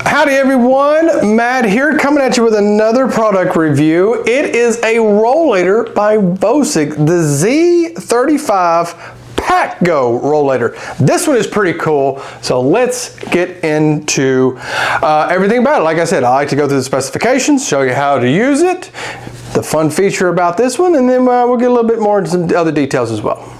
Howdy everyone, Matt here coming at you with another product review. It is a rollator by Vocic, the Z35 Packgo rollator. This one is pretty cool, so let's get into everything about it. Like I said, I like to go through the specifications, show you how to use it, the fun feature about this one, and then we'll get a little bit more into some other details as well.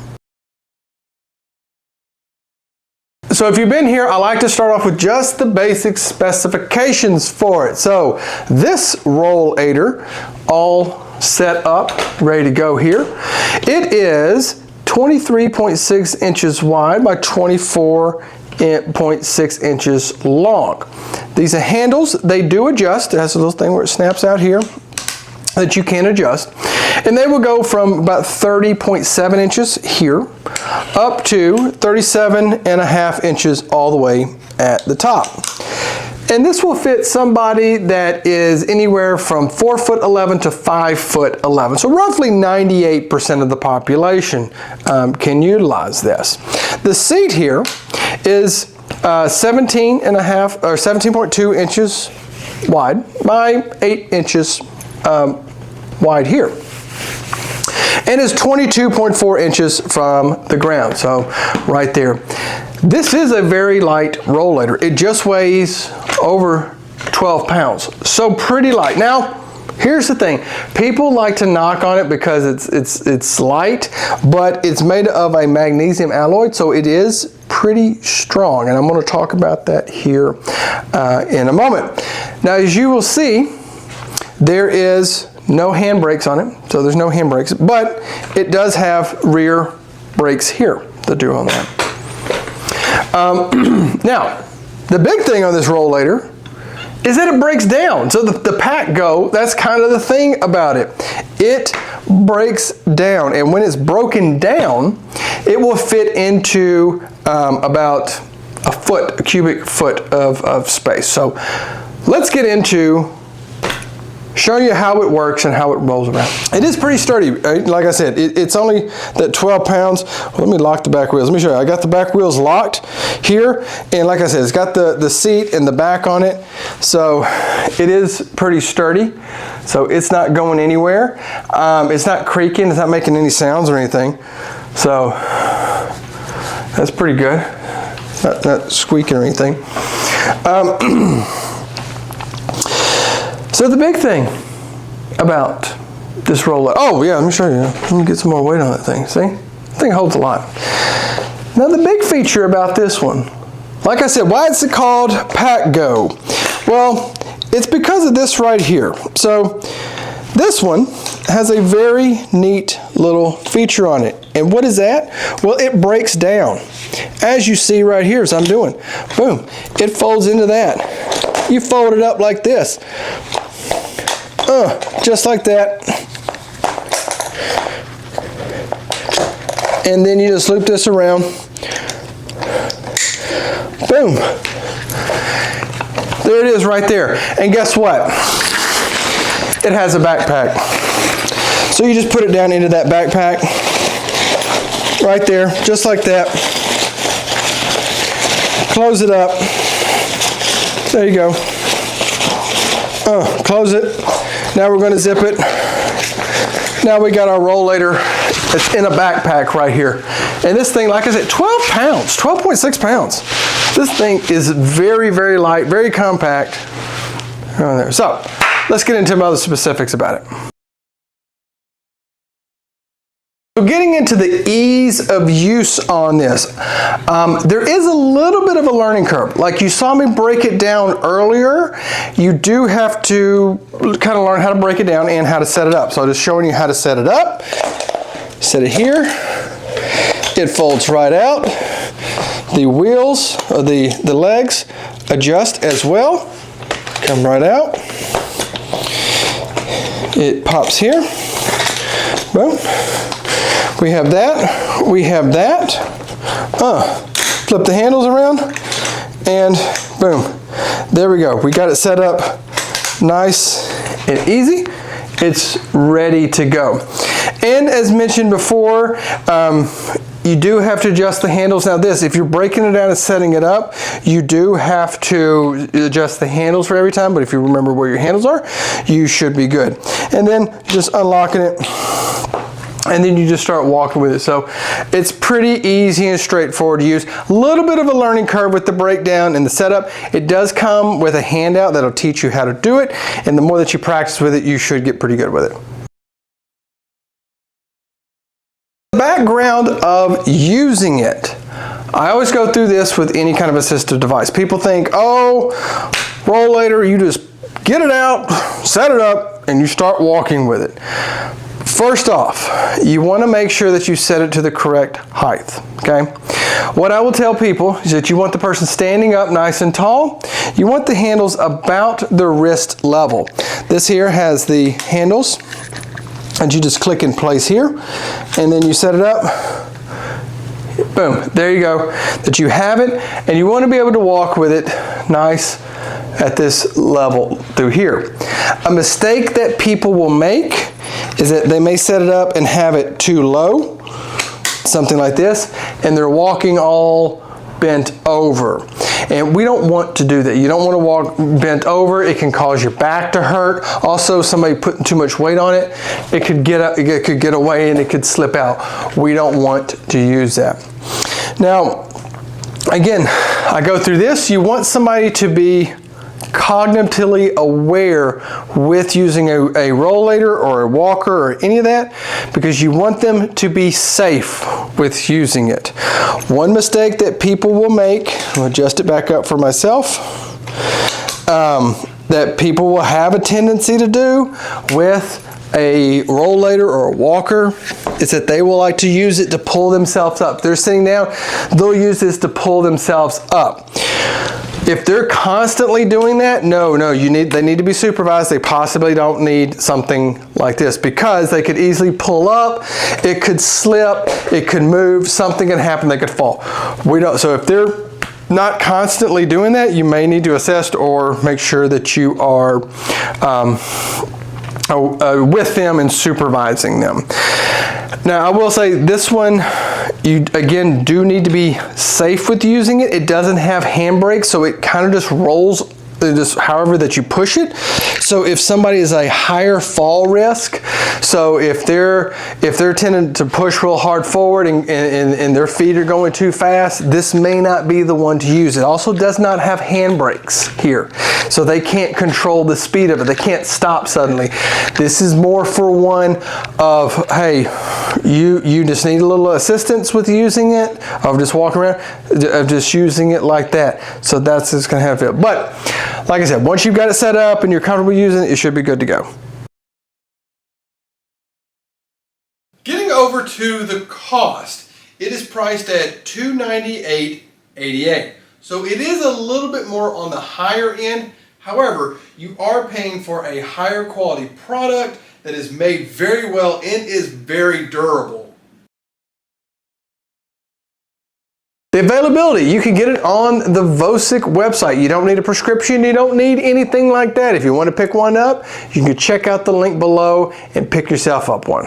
So if you've been here, I like to start off with just the basic specifications for it. So this rollator, all set up, ready to go here. It is 23.6 inches wide by 24.6 inches long. These are handles, they do adjust. It has a little thing where it snaps out here that you can adjust. And they will go from about 30.7 inches here up to 37.5 inches all the way at the top. And this will fit somebody that is anywhere from 4'11" to 5'11". So roughly 98% of the population can utilize this. The seat here is 17.2 inches wide by 8 inches wide here, and is 22.4 inches from the ground, so right there. This is a very light rollator. It just weighs over 12 pounds, so pretty light. Now here's the thing, people like to knock on it because it's light, but it's made of a magnesium alloy, so it is pretty strong, and I'm going to talk about that here in a moment. Now as you will see, there is no hand brakes on it, so there's no hand brakes, but it does have rear brakes here that do on that. Now, the big thing on this rollator is that it breaks down. So the Packgo, that's kind of the thing about it. It breaks down, and when it's broken down, it will fit into about a cubic foot of space. So let's get into show you how it works and how it rolls around. It is pretty sturdy. Like I said, it's only that 12 pounds. Well, let me lock the back wheels. Let me show you. I got the back wheels locked here, and like I said, it's got the seat and the back on it, so it is pretty sturdy. So it's not going anywhere. It's not creaking. It's not making any sounds or anything. So that's pretty good. Not squeaking or anything. So the big thing about this rollator, oh yeah, let me show you. Let me get some more weight on that thing. See? The thing holds a lot. Now the big feature about this one, like I said, why is it called Packgo? Well, it's because of this right here. So this one has a very neat little feature on it. And what is that? Well, it breaks down. As you see right here, as I'm doing, boom, it folds into that. You fold it up like this. Just like that. And then you just loop this around. Boom. There it is right there. And guess what? It has a backpack. So you just put it down into that backpack. Right there, just like that. Close it up. There you go. Close it. Now we're going to zip it. Now we got our rollator. It's in a backpack right here. And this thing, like I said, 12 pounds, 12.6 pounds. This thing is very, very light, very compact. There. So let's get into some other specifics about it. So getting into the ease of use on this, there is a little bit of a learning curve. Like you saw me break it down earlier, you do have to kind of learn how to break it down and how to set it up. So I'm just showing you how to set it up. Set it here. It folds right out. The wheels, or the legs, adjust as well. Come right out. It pops here. Boom. We have that, we have that. Flip the handles around, and boom. There we go. We got it set up nice and easy. It's ready to go. And as mentioned before, you do have to adjust the handles. Now this, if you're breaking it down and setting it up, you do have to adjust the handles for every time, but if you remember where your handles are, you should be good. And then just unlocking it, and then you just start walking with it. So it's pretty easy and straightforward to use. A little bit of a learning curve with the breakdown and the setup. It does come with a handout that'll teach you how to do it, and the more that you practice with it, you should get pretty good with it. The background of using it. I always go through this with any kind of assistive device. People think, oh, Rollator, you just get it out, set it up, and you start walking with it. First off, you want to make sure that you set it to the correct height, okay? What I will tell people is that you want the person standing up nice and tall. You want the handles about the wrist level. This here has the handles, and you just click in place here, and then you set it up. Boom, there you go. That you have it, and you want to be able to walk with it nice at this level through here. A mistake that people will make is that they may set it up and have it too low, something like this, and they're walking all bent over. And we don't want to do that. You don't want to walk bent over. It can cause your back to hurt. Also, somebody putting too much weight on it, it could get away and it could slip out. We don't want to use that. Now, again, I go through this. You want somebody to be cognitively aware with using a rollator or a walker or any of that, because you want them to be safe with using it. One mistake that people will make, I'll adjust it back up for myself, that people will have a tendency to do with a rollator or a walker is that they will like to use it to pull themselves up. If they're sitting down, they'll use this to pull themselves up. If they're constantly doing that, no, they need to be supervised. They possibly don't need something like this, because they could easily pull up, it could slip, it could move, something can happen, they could fall. So if they're not constantly doing that, you may need to assess or make sure that you are with them and supervising them. Now, I will say this one, you again do need to be safe with using it. It doesn't have handbrakes, so it kind of just rolls just however that you push it. So if somebody is a higher fall risk, so if they're tending to push real hard forward and their feet are going too fast, this may not be the one to use. It also does not have handbrakes here, so they can't control the speed of it. They can't stop suddenly. This is more for one of, hey, you just need a little assistance with using it, of just walking around, of just using it like that. So that's just gonna have it. But like I said, once you've got it set up and you're comfortable using it, it should be good to go. Getting over to the cost, it is priced at $298.88. So it is a little bit more on the higher end. However, you are paying for a higher quality product that is made very well and is very durable. The availability, you can get it on the Vocic website. You don't need a prescription, you don't need anything like that. If you want to pick one up, you can check out the link below and pick yourself up one.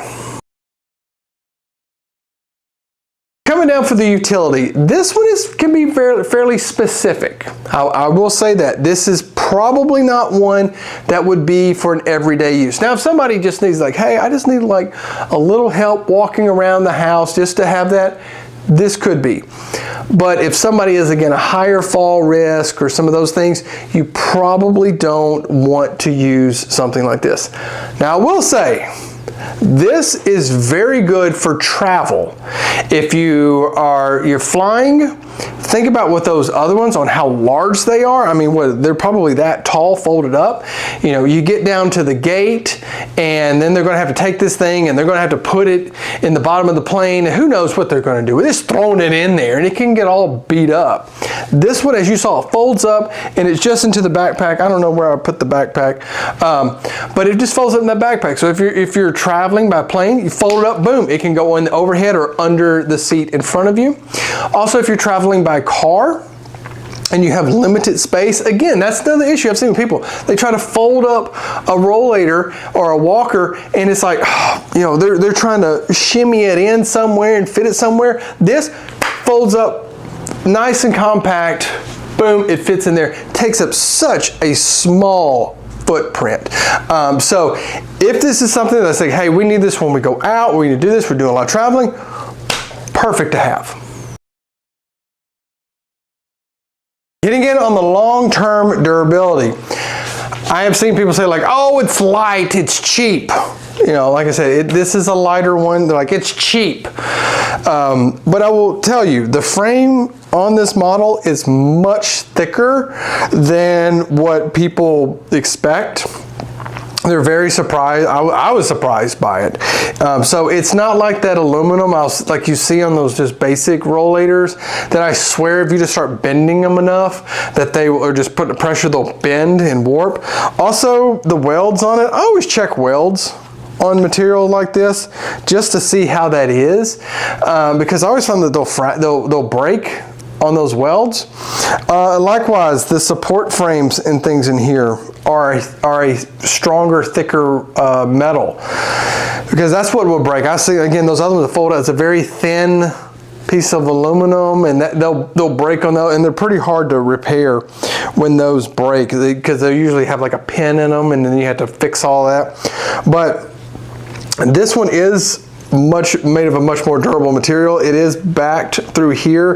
Coming down for the utility, this one can be fairly specific. I will say that. This is probably not one that would be for an everyday use. Now, if somebody just needs like, hey, I just need like a little help walking around the house just to have that, this could be. But if somebody is, again, a higher fall risk or some of those things, you probably don't want to use something like this. Now, I will say, this is very good for travel. If you're flying, think about what those other ones, on how large they are. I mean, they're probably that tall folded up. You know, you get down to the gate and then they're going to have to take this thing and they're going to have to put it in the bottom of the plane. Who knows what they're going to do? They're just throwing it in there and it can get all beat up. This one, as you saw, folds up and it's just into the backpack. I don't know where I put the backpack, but it just folds up in that backpack. So if you're traveling by plane, you fold it up, boom, it can go in the overhead or under the seat in front of you. Also, if you're traveling by car and you have limited space, again, that's another issue I've seen with people. They try to fold up a rollator or a walker, and it's like, you know, they're trying to shimmy it in somewhere and fit it somewhere. This folds up nice and compact. Boom, it fits in there. It takes up such a small footprint. So if this is something that's like, hey, we need this when we go out, we need to do this, we're doing a lot of traveling, perfect to have. Getting in on the long-term durability. I have seen people say like, oh, it's light, it's cheap. You know, like I said, this is a lighter one. They're like, it's cheap. But I will tell you, the frame on this model is much thicker than what people expect. They're very surprised. I was surprised by it. So it's not like that aluminum like you see on those just basic rollators that I swear if you just start bending them enough that they will just put the pressure, they'll bend and warp. Also, the welds on it, I always check welds on material like this just to see how that is, because I always find that they'll break on those welds. Likewise, the support frames and things in here are a stronger, thicker metal, because that's what will break. I see, again, those other ones that fold out, it's a very thin piece of aluminum, and they'll break on those, and they're pretty hard to repair when those break, because they usually have like a pin in them, and then you have to fix all that. But this one is made of a much more durable material. It is backed through here.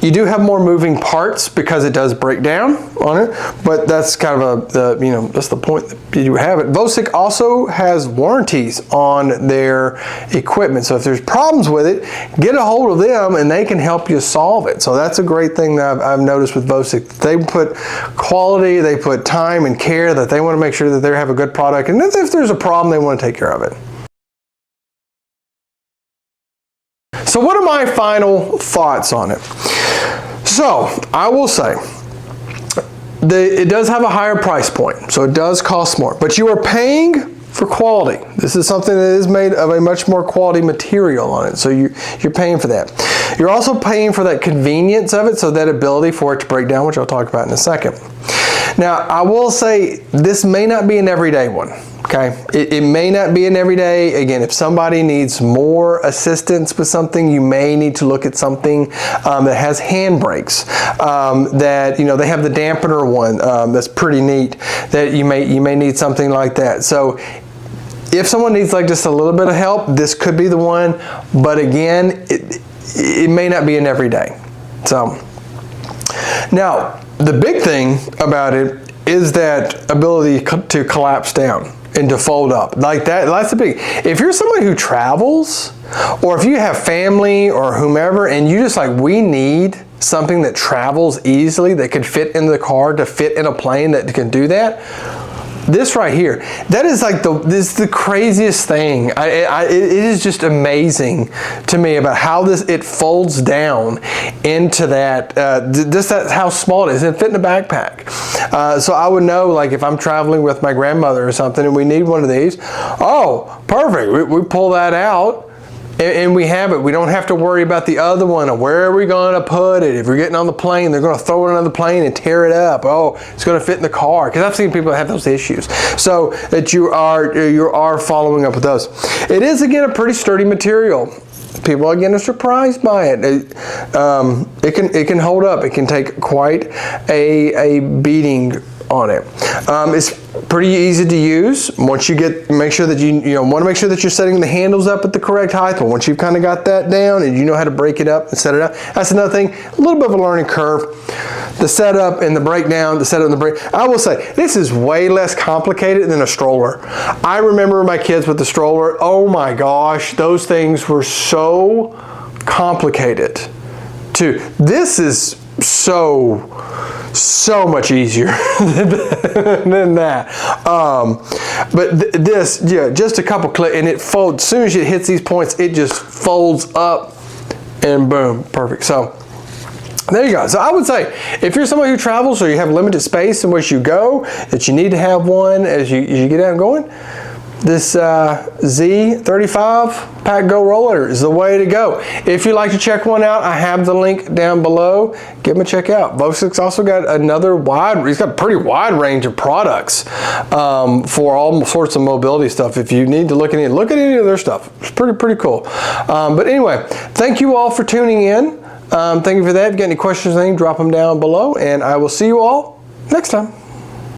You do have more moving parts because it does break down on it, but that's kind of that's the point that you have it. Vocic also has warranties on their equipment, so if there's problems with it, get a hold of them and they can help you solve it. So that's a great thing that I've noticed with Vocic. They put quality, they put time and care, that they want to make sure that they have a good product, and if there's a problem, they want to take care of it. So what are my final thoughts on it? So I will say, it does have a higher price point, so it does cost more, but you are paying for quality. This is something that is made of a much more quality material on it, so you're paying for that. You're also paying for that convenience of it, so that ability for it to break down, which I'll talk about in a second. Now, I will say this may not be an everyday one. Okay, it may not be an everyday. Again, if somebody needs more assistance with something, you may need to look at something that has handbrakes. That, you know, they have the dampener one that's pretty neat. That you may need something like that. So if someone needs like just a little bit of help, this could be the one. But again, it may not be an everyday. So now the big thing about it is that ability to collapse down and to fold up like that. That's the big. If you're somebody who travels, or if you have family or whomever, and you just like, we need something that travels easily, that could fit in the car, to fit in a plane that can do that. This right here, that is like this is the craziest thing. It is just amazing to me about how it folds down into that, just how small it is, and it fit in a backpack. So I would know, like if I'm traveling with my grandmother or something and we need one of these, oh, perfect, we pull that out. And we have it. We don't have to worry about the other one, or where are we going to put it. If we're getting on the plane, they're going to throw it on the plane and tear it up. Oh, it's going to fit in the car. Because I've seen people have those issues. So that you are following up with those. It is, again, a pretty sturdy material. People, again, are surprised by it. It can hold up. It can take quite a beating on it. It's pretty easy to use. Once you make sure that you want to make sure that you're setting the handles up at the correct height. But once you've kind of got that down and you know how to break it up and set it up, that's another thing. A little bit of a learning curve. The setup and the breakdown, the setup and the break. I will say this is way less complicated than a stroller. I remember my kids with the stroller. Oh my gosh, those things were so complicated too. This is so much easier than that. But this, yeah, just a couple clicks and it folds. As soon as it hits these points, it just folds up and boom, perfect. So there you go. So I would say, if you're somebody who travels or you have limited space in which you go, that you need to have one as you get out and going, this Z35 Packgo rollator is the way to go. If you'd like to check one out, I have the link down below. Give them a check out. Vocic's also got he's got a pretty wide range of products for all sorts of mobility stuff. If you need to look at any of their stuff. It's pretty cool. But anyway, thank you all for tuning in. Thank you for that. If you got any questions or anything, drop them down below, and I will see you all next time.